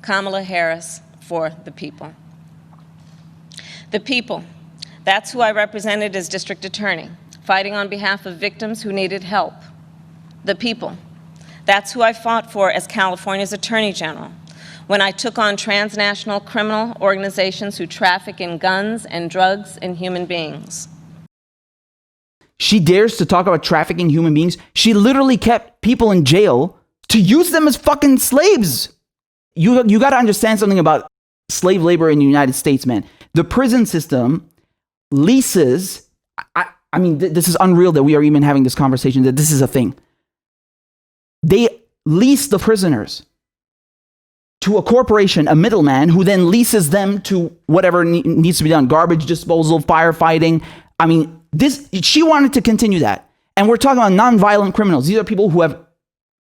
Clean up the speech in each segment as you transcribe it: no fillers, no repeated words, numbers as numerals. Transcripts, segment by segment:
Kamala Harris for the people. The people, that's who I represented as district attorney, fighting on behalf of victims who needed help. The people, that's who I fought for as California's Attorney General, when I took on transnational criminal organizations who traffic in guns and drugs and human beings. She dares to talk about trafficking human beings. She literally kept people in jail to use them as fucking slaves. You got to understand something about slave labor in the United States, man. The prison system leases, I mean, this is unreal that we are even having this conversation, that this is a thing. They lease the prisoners to a corporation, a middleman, who then leases them to whatever needs to be done, garbage disposal, firefighting. I mean, she wanted to continue that. And we're talking about nonviolent criminals. These are people who have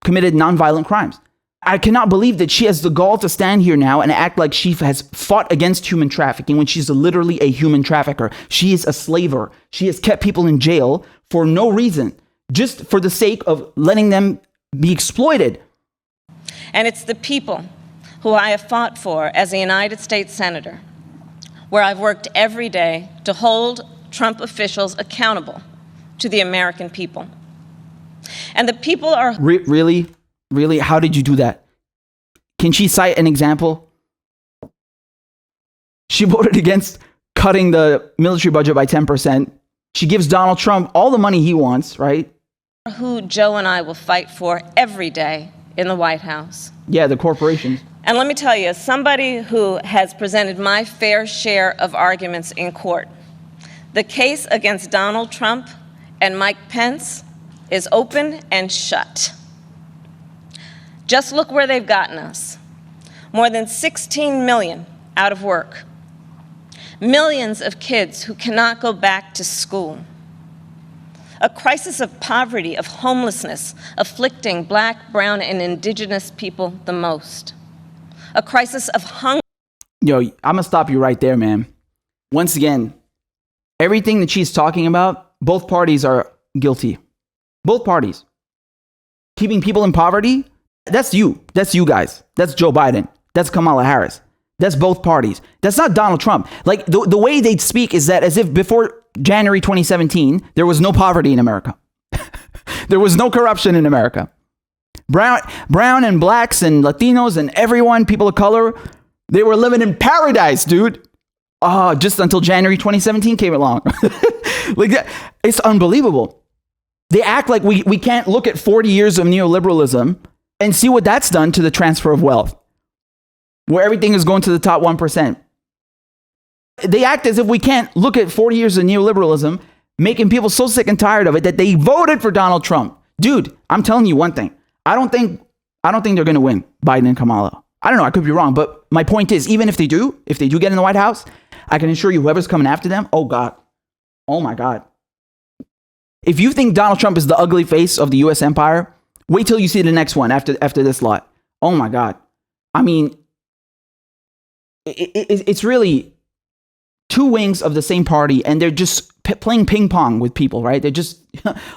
committed nonviolent crimes. I cannot believe that she has the gall to stand here now and act like she has fought against human trafficking when she's literally a human trafficker. She is a slaver. She has kept people in jail for no reason, just for the sake of letting them be exploited. And it's the people who I have fought for as a United States Senator, where I've worked every day to hold Trump officials accountable to the American people. And the people are... Really? Really? How did you do that? Can she cite an example? She voted against cutting the military budget by 10%. She gives Donald Trump all the money he wants, right? Who Joe and I will fight for every day in the White House. Yeah, the corporations. And let me tell you, as somebody who has presented my fair share of arguments in court, the case against Donald Trump and Mike Pence is open and shut. Just look where they've gotten us. More than 16 million out of work. Millions of kids who cannot go back to school. A crisis of poverty, of homelessness, afflicting Black, brown, and indigenous people the most. A crisis of hunger. Yo, I'm gonna stop you right there, man. Once again, everything that she's talking about, both parties are guilty. Both parties. Keeping people in poverty, that's you. That's you guys. That's Joe Biden. That's Kamala Harris. That's both parties. That's not Donald Trump. Like, the way they speak is that as if before January 2017, there was no poverty in America. There was no corruption in America. Brown and blacks and Latinos and everyone, people of color, they were living in paradise, dude. Just until January 2017 came along. Like that, it's unbelievable. They act like we can't look at 40 years of neoliberalism and see what that's done to the transfer of wealth, where everything is going to the top 1%. They act as if we can't look at 40 years of neoliberalism, making people so sick and tired of it that they voted for Donald Trump. Dude, I'm telling you one thing. I don't think they're going to win, Biden and Kamala. I don't know. I could be wrong. But my point is, even if they do get in the White House, I can assure you whoever's coming after them, oh God. Oh my God. If you think Donald Trump is the ugly face of the U.S. empire, wait till you see the next one after this lot. Oh my God. I mean, it's really two wings of the same party, and they're just playing ping pong with people, right? They're just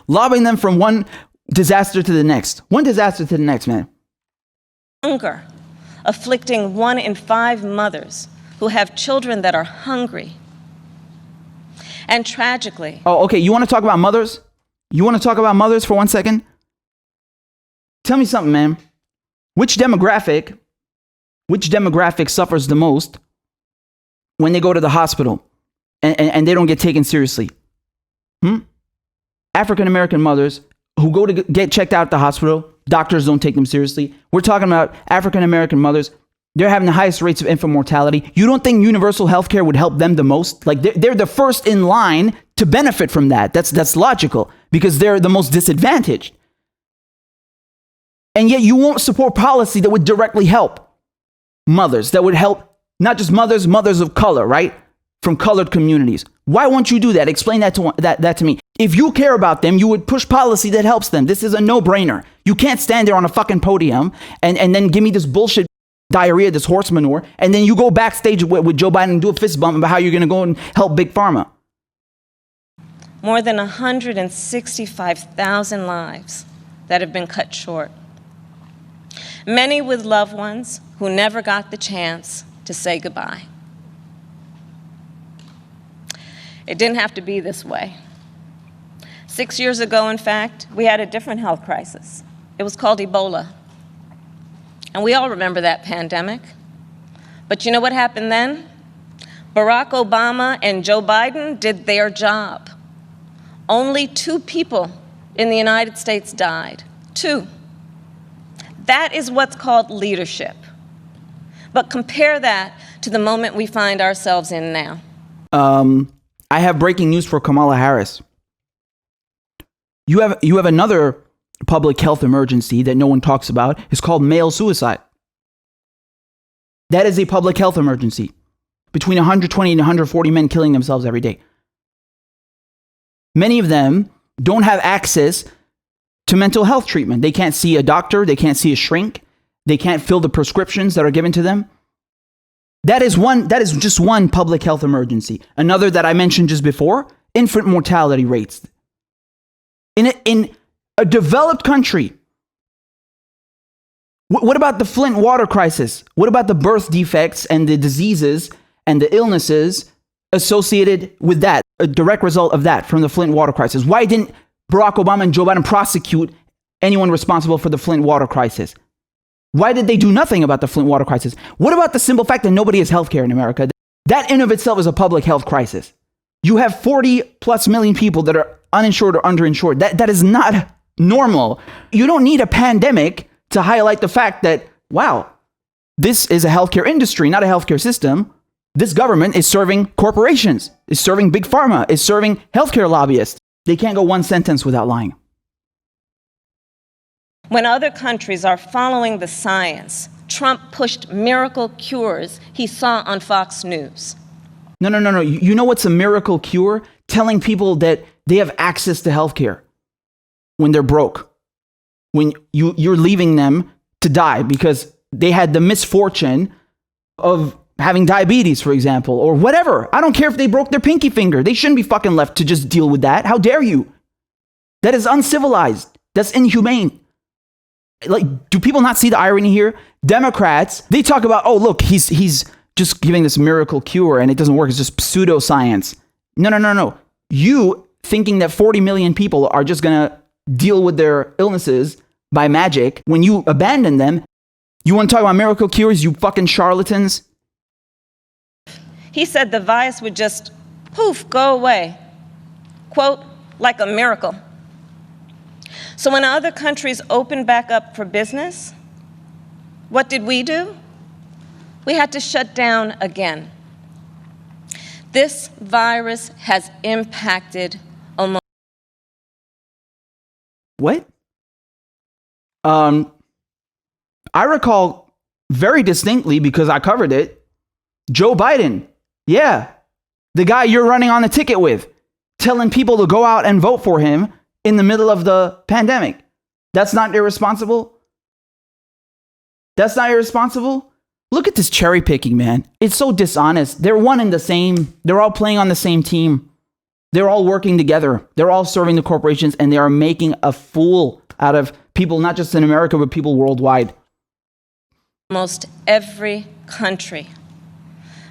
lobbing them from one disaster to the next. One disaster to the next, man. Hunger, afflicting 1 in 5 mothers who have children that are hungry. And tragically... Oh, okay. You want to talk about mothers? You want to talk about mothers for 1 second? Tell me something, man. Which demographic suffers the most when they go to the hospital and they don't get taken seriously? African-American mothers who go to get checked out at the hospital, doctors don't take them seriously. We're talking about African-American mothers. They're having the highest rates of infant mortality. You don't think universal health care would help them the most? Like, they're the first in line to benefit from that. That's logical, because they're the most disadvantaged. And yet you won't support policy that would directly help mothers, that would help not just mothers of color, right? From colored communities. Why won't you do that? Explain that to me. If you care about them, you would push policy that helps them. This is a no-brainer. You can't stand there on a fucking podium and then give me this bullshit diarrhea, this horse manure, and then you go backstage with Joe Biden and do a fist bump about how you're going to go and help Big Pharma. More than 165,000 lives that have been cut short. Many with loved ones who never got the chance to say goodbye. It didn't have to be this way. 6 years ago, in fact, we had a different health crisis. It was called Ebola. And we all remember that pandemic. But you know what happened then? Barack Obama and Joe Biden did their job. Only 2 people in the United States died. 2. That is what's called leadership. But compare that to the moment we find ourselves in now. I have breaking news for Kamala Harris. You have another public health emergency that no one talks about. It's called male suicide. That is a public health emergency. Between 120 and 140 men killing themselves every day. Many of them don't have access to mental health treatment. They can't see a doctor. They can't see a shrink. They can't fill the prescriptions that are given to them. That is just one public health emergency. Another that I mentioned just before, infant mortality rates. In a developed country, what about the Flint water crisis? What about the birth defects and the diseases and the illnesses associated with that? A direct result of that from the Flint water crisis. Why didn't Barack Obama and Joe Biden prosecute anyone responsible for the Flint water crisis? Why did they do nothing about the Flint water crisis? What about the simple fact that nobody has healthcare in America? That in of itself is a public health crisis. You have 40 plus million people that are uninsured or underinsured. That is not normal. You don't need a pandemic to highlight the fact that, wow, this is a healthcare industry, not a healthcare system. This government is serving corporations, is serving big pharma, is serving healthcare lobbyists. They can't go one sentence without lying. When other countries are following the science, Trump pushed miracle cures he saw on Fox News. No. You know what's a miracle cure? Telling people that they have access to healthcare when they're broke. When you're leaving them to die because they had the misfortune of having diabetes, for example, or whatever. I don't care if they broke their pinky finger. They shouldn't be fucking left to just deal with that. How dare you? That is uncivilized. That's inhumane. Like, do people not see the irony here? Democrats, they talk about, oh, look, he's just giving this miracle cure and it doesn't work. It's just pseudoscience. No. You thinking that 40 million people are just going to deal with their illnesses by magic when you abandon them. You want to talk about miracle cures, you fucking charlatans? He said the virus would just, poof, go away. Quote, like a miracle. So when other countries opened back up for business, what did we do? We had to shut down again. This virus has impacted almost. What? I recall very distinctly, because I covered it, Joe Biden, yeah, the guy you're running on the ticket with, telling people to go out and vote for him in the middle of the pandemic. That's not irresponsible? That's not irresponsible? Look at this cherry picking, man. It's so dishonest. They're one and the same. They're all playing on the same team. They're all working together. They're all serving the corporations, and they are making a fool out of people, not just in America, but people worldwide. Almost every country.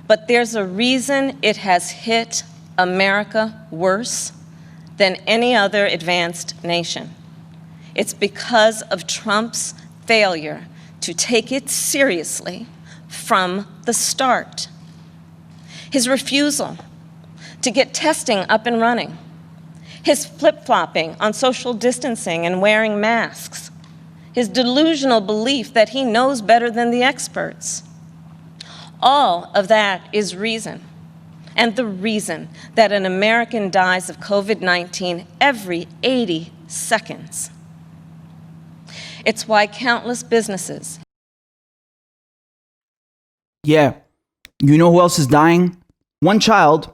But there's a reason it has hit America worse than any other advanced nation. It's because of Trump's failure to take it seriously from the start. His refusal to get testing up and running. His flip-flopping on social distancing and wearing masks. His delusional belief that he knows better than the experts. All of that is reason. And the reason that an American dies of COVID-19 every 80 seconds. It's why countless businesses. Yeah. You know who else is dying? One child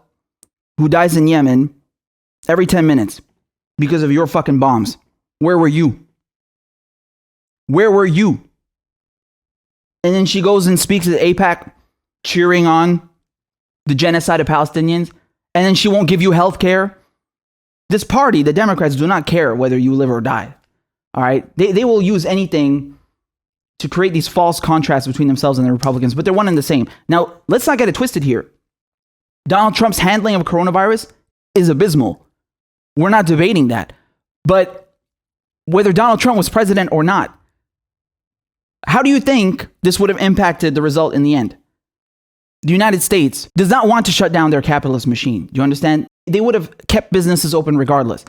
who dies in Yemen every 10 minutes because of your fucking bombs. Where were you? Where were you? And then she goes and speaks at AIPAC, cheering on the genocide of Palestinians, and then she won't give you health care. This party, the Democrats, do not care whether you live or die. All right? They will use anything to create these false contrasts between themselves and the Republicans, but they're one and the same. Now, let's not get it twisted here. Donald Trump's handling of coronavirus is abysmal. We're not debating that. But whether Donald Trump was president or not, how do you think this would have impacted the result in the end? The United States does not want to shut down their capitalist machine. Do you understand? They would have kept businesses open regardless.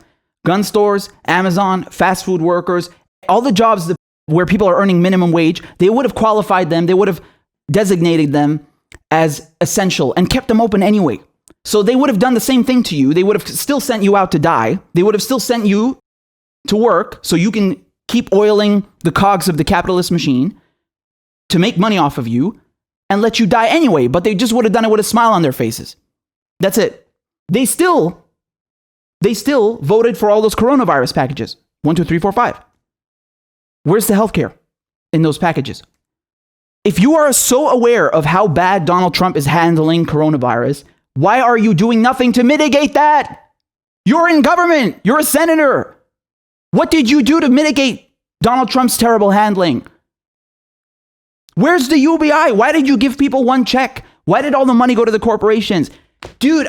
Gun stores, Amazon, fast food workers, all the jobs where people are earning minimum wage, they would have qualified them, they would have designated them as essential and kept them open anyway. So they would have done the same thing to you. They would have still sent you out to die. They would have still sent you to work so you can keep oiling the cogs of the capitalist machine to make money off of you and let you die anyway. But they just would have done it with a smile on their faces. That's it. They still voted for all those coronavirus packages. 1, 2, 3, 4, 5. Where's the healthcare in those packages? If you are so aware of how bad Donald Trump is handling coronavirus, why are you doing nothing to mitigate that? You're in government. You're a senator. What did you do to mitigate Donald Trump's terrible handling? Where's the UBI? Why did you give people one check? Why did all the money go to the corporations? Dude,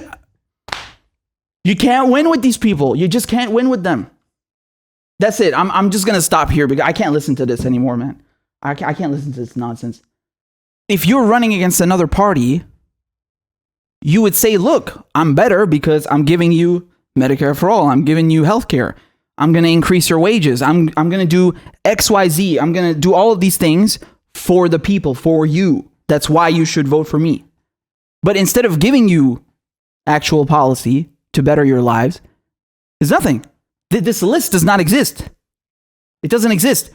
you can't win with these people. You just can't win with them. That's it. I'm just going to stop here because I can't listen to this anymore, man. I can't listen to this nonsense. If you're running against another party, you would say, look, I'm better because I'm giving you Medicare for all. I'm giving you healthcare. I'm going to increase your wages. I'm going to do X, Y, Z. I'm going to do all of these things for the people, for you. That's why you should vote for me. But instead of giving you actual policy to better your lives, there's nothing. This list does not exist. It doesn't exist.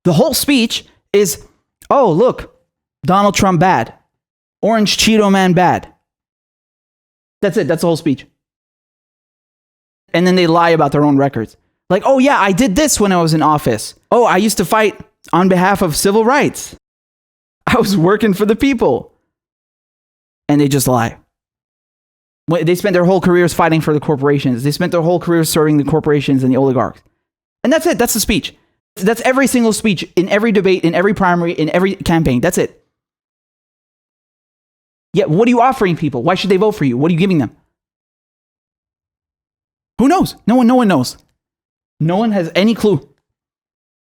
The whole speech is, oh, look, Donald Trump bad. Orange Cheeto man bad. That's it. That's the whole speech. And then they lie about their own records. Like, oh yeah, I did this when I was in office. Oh, I used to fight on behalf of civil rights. I was working for the people. And they just lie. They spent their whole careers fighting for the corporations. They spent their whole careers serving the corporations and the oligarchs. And that's it. That's the speech. That's every single speech in every debate, in every primary, in every campaign. That's it. Yeah, what are you offering people? Why should they vote for you? What are you giving them? Who knows? No one knows. No one has any clue.